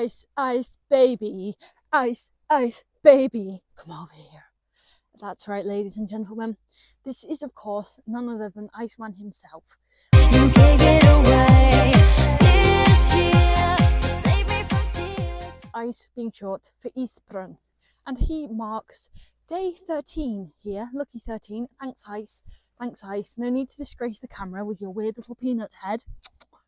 ice, ice, baby. Ice, ice, baby. Come over here. That's right, ladies and gentlemen. This is, of course, none other than Iceman himself. You gave it away this year to save me from tears. Ice being short for Ysbrand. And he marks day 13 here. Lucky 13. Thanks, Ice. Thanks, Ice. No need to disgrace the camera with your weird little peanut head.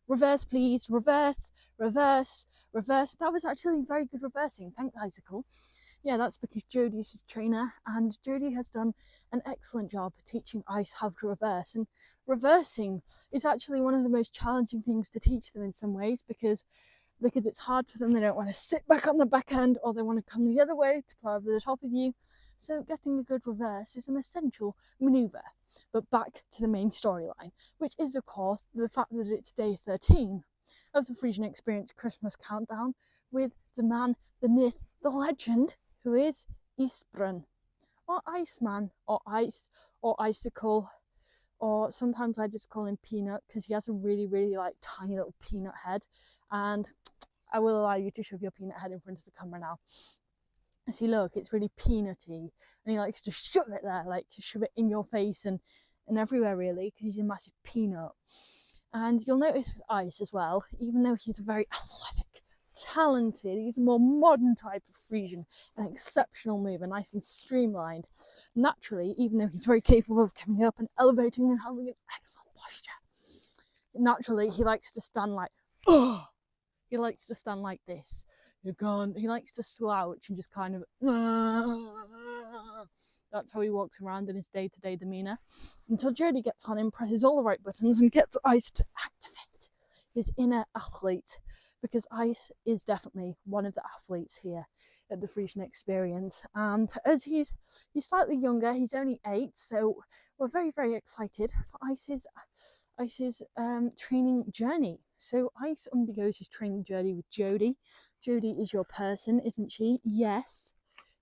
Reverse, please. Reverse, reverse, reverse. That was actually very good reversing. Thanks, Icicle. Yeah, that's because Jodie's his trainer, and Jodie has done an excellent job teaching Ice how to reverse. And reversing is actually one of the most challenging things to teach them in some ways, because it's hard for them. They don't want to sit back on the back end, or they want to come the other way to plow over the top of you. So getting a good reverse is an essential manoeuvre. But back to the main storyline, which is, of course, the fact that it's day 13 of the Friesian Experience Christmas Countdown with the man, the myth, the legend, who is Ysbrand, or Iceman, or Ice, or Icicle, or sometimes I just call him Peanut because he has a really, really like tiny little peanut head. And I will allow you to shove your peanut head in front of the camera now. See, look, it's really peanutty, and he likes to shove it there, like to shove it in your face and everywhere really, because he's a massive peanut. And you'll notice with Ice as well, even though he's a very athletic, talented, he's a more modern type of Friesian, an exceptional mover, nice and streamlined. Naturally, even though he's very capable of coming up and elevating and having an excellent posture, naturally he likes to stand like, oh, he likes to stand like this. You can't. He likes to slouch and just kind of. That's how he walks around in his day-to-day demeanour, until Jodie gets on him, presses all the right buttons, and gets Ice to activate his inner athlete, because Ice is definitely one of the athletes here at the Friesian Experience. And as he's slightly younger, he's only 8, so we're very, very excited for Ice's training journey. So Ice undergoes his training journey with Jodie. Jodie is your person, isn't she? Yes.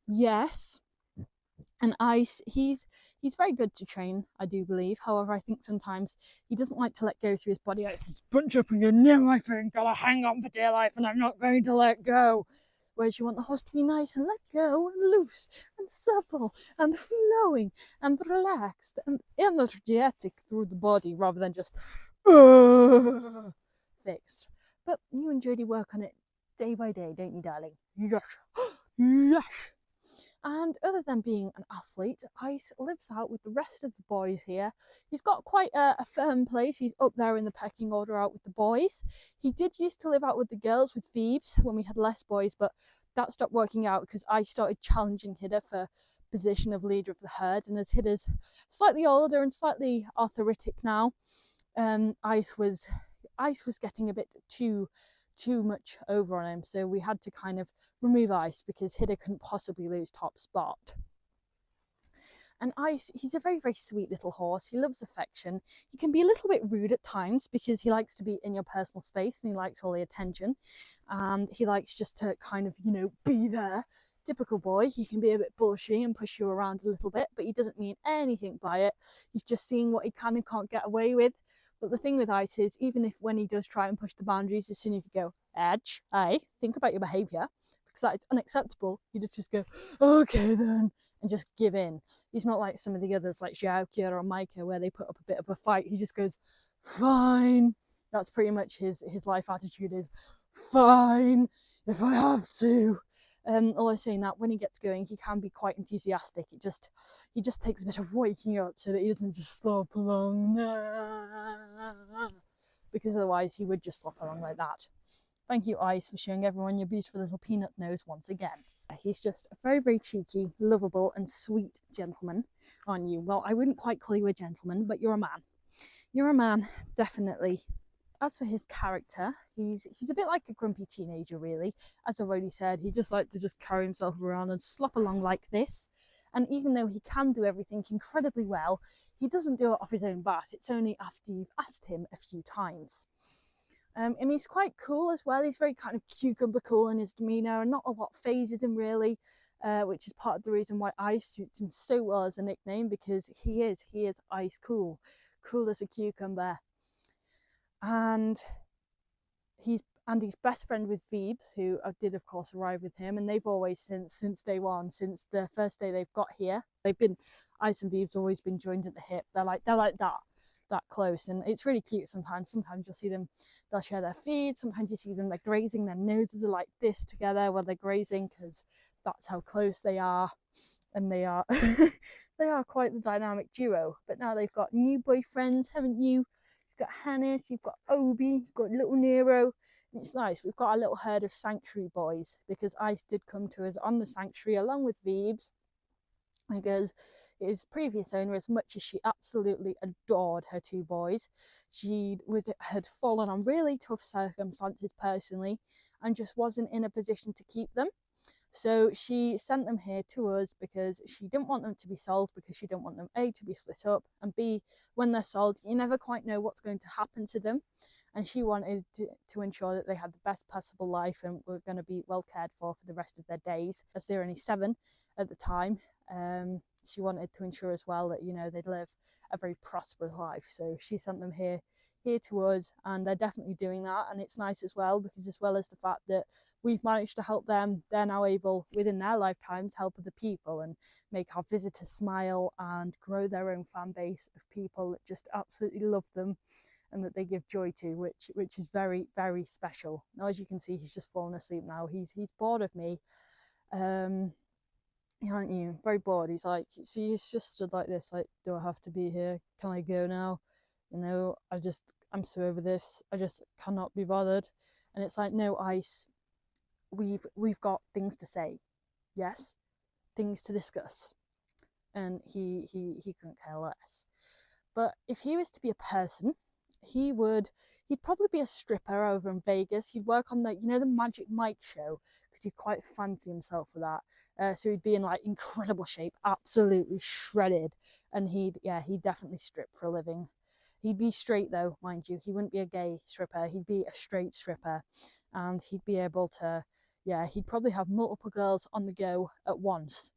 Yes. And Ice, he's very good to train, I do believe. However, I think sometimes he doesn't like to let go through his body. Ice just bunch up and go, no, my friend, gotta hang on for dear life, and I'm not going to let go. Whereas you want the horse to be nice and let go and loose and supple and flowing and relaxed and energetic through the body, rather than just fixed. But you and Jodie work on it day by day, don't you, darling? Yes. Yes. And other than being an athlete, Ice lives out with the rest of the boys here. He's got quite a firm place. He's up there in the pecking order out with the boys. He did used to live out with the girls, with Phoebes, when we had less boys, but that stopped working out because I started challenging Hidda for position of leader of the herd. And as Hidda's slightly older and slightly arthritic now, Ice was getting a bit too much over on him, so we had to kind of remove Ice because Hidda couldn't possibly lose top spot. And Ice, he's a very, very sweet little horse. He loves affection. He can be a little bit rude at times because he likes to be in your personal space and he likes all the attention, and he likes just to kind of, you know, be there. Typical boy. He can be a bit bushy and push you around a little bit, but he doesn't mean anything by it. He's just seeing what he can and can't get away with. But the thing with Ice is, even if when he does try and push the boundaries, as soon as you go, Edge, think about your behaviour, because that is unacceptable, you just go, okay then, and just give in. He's not like some of the others, like Xiaokia or Micah, where they put up a bit of a fight. He just goes, fine. That's pretty much his life attitude, is fine, if I have to. Although saying that, when he gets going, he can be quite enthusiastic. He just takes a bit of waking up so that he doesn't just slop along, because otherwise he would just slop along like that. Thank you, Ice, for showing everyone your beautiful little peanut nose once again. He's just a very, very cheeky, lovable and sweet gentleman, aren't you? Well, I wouldn't quite call you a gentleman, but you're a man. You're a man, definitely. As for his character, he's a bit like a grumpy teenager, really. As I've already said, he just likes to just carry himself around and slop along like this. And even though he can do everything incredibly well, he doesn't do it off his own bat. It's only after you've asked him a few times. And he's quite cool as well. He's very kind of cucumber cool in his demeanour, and not a lot phases him really, which is part of the reason why Ice suits him so well as a nickname, because he is ice cool as a cucumber. And and he's best friend with Phoebes, who did of course arrive with him, and they've always since day one, since the first day they've got here, they've been, Ice and Phoebes always been joined at the hip. They're like that close, and it's really cute. Sometimes you'll see them, they'll share their feed. Sometimes you see them, they're grazing, their noses are like this together while they're grazing, because that's how close they are. And they are they are quite the dynamic duo. But now they've got new boyfriends, haven't you? You've got Hannes, you've got Obi, you've got little Nero. And it's nice, we've got a little herd of sanctuary boys, because Ice did come to us on the sanctuary along with Phoebes, because his previous owner, as much as she absolutely adored her two boys, she had fallen on really tough circumstances personally and just wasn't in a position to keep them. So she sent them here to us because she didn't want them to be sold, because she didn't want them, A, to be split up, and B, when they're sold, you never quite know what's going to happen to them. And she wanted to ensure that they had the best possible life and were going to be well cared for the rest of their days, as they were only 7 at the time. She wanted to ensure as well that, you know, they'd live a very prosperous life. So she sent them here to us, and they're definitely doing that. And it's nice as well, because as well as the fact that we've managed to help them, they're now able within their lifetimes help other people and make our visitors smile and grow their own fan base of people that just absolutely love them and that they give joy to, which is very, very special. Now, as you can see, he's just fallen asleep now. He's bored of me. Aren't you? Very bored. He's like, see, he's just stood like this, like, do I have to be here? Can I go now? You know, I'm so over this. I just cannot be bothered. And it's like, no, Ice, we've got things to say. Yes, things to discuss. And he couldn't care less. But if he was to be a person, he'd probably be a stripper over in Vegas. He'd work on the Magic Mike show, because he'd quite fancy himself for that. So he'd be in like incredible shape, absolutely shredded, and he'd definitely strip for a living. He'd be straight though, mind you. He wouldn't be a gay stripper. He'd be a straight stripper, and he'd be able to, he'd probably have multiple girls on the go at once.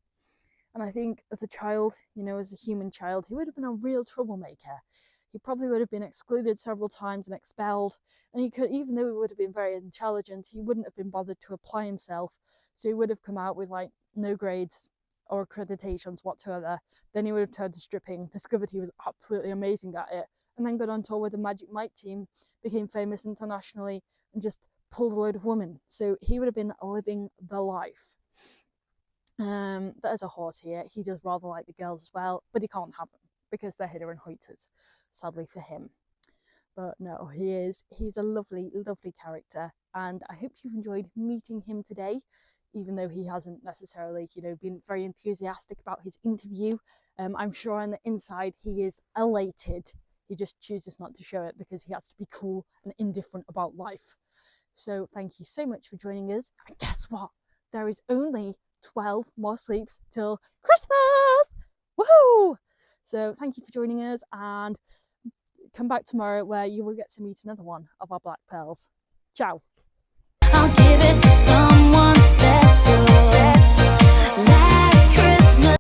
And I think as a child, as a human child, he would have been a real troublemaker. He probably would have been excluded several times and expelled. And he could, even though he would have been very intelligent, he wouldn't have been bothered to apply himself. So he would have come out with like no grades or accreditations whatsoever. Then he would have turned to stripping, discovered he was absolutely amazing at it, and then got on tour with the Magic Mike team, became famous internationally, and just pulled a load of women. So he would have been living the life. But as a horse here, he does rather like the girls as well, but he can't have them because they're hitter and hoiters, sadly for him. But no, he's a lovely, lovely character, and I hope you've enjoyed meeting him today, even though he hasn't necessarily, been very enthusiastic about his interview. I'm sure on the inside he is elated. He just chooses not to show it because he has to be cool and indifferent about life. So thank you so much for joining us. And guess what? There is only 12 more sleeps till Christmas! Woohoo! So thank you for joining us, and come back tomorrow where you will get to meet another one of our black pearls. Ciao. I'll give it